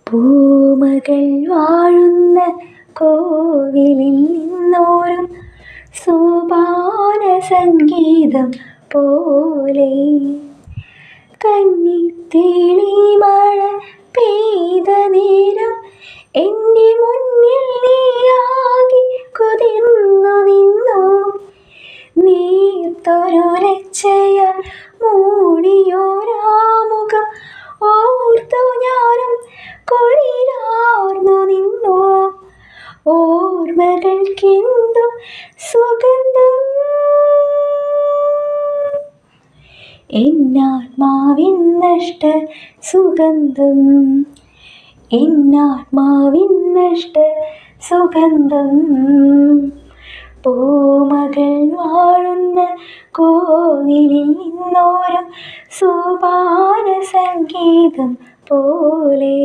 പൂമകൾ വാഴുന്ന കോവിലിൽ നിന്നോരും സോപാന സംഗീതം പോലെ കന്നിത്തേളി മഴ പെയ്ത നേരം എൻ്റെ മുന്നിൽ നീയാകെ കുതിർന്നു നിന്നു. നീർത്തൊരൊലച്ചയാൽ മൂടിയോരാമുഖം ഓർത്തു ഞാനും കുളിരാർന്നു നിന്നു. ഓർമ്മകൾക്കെന്തു സുഗന്ധം, എന്നാത്മാവിൻ നഷ്ട സുഗന്ധം, എന്നാത്മാവിൻ നഷ്ട സുഗന്ധം. പൂമകൾ വാഴുന്ന കോവിലിൽ നിന്നോരും സോപാന സംഗീതം പോലെ.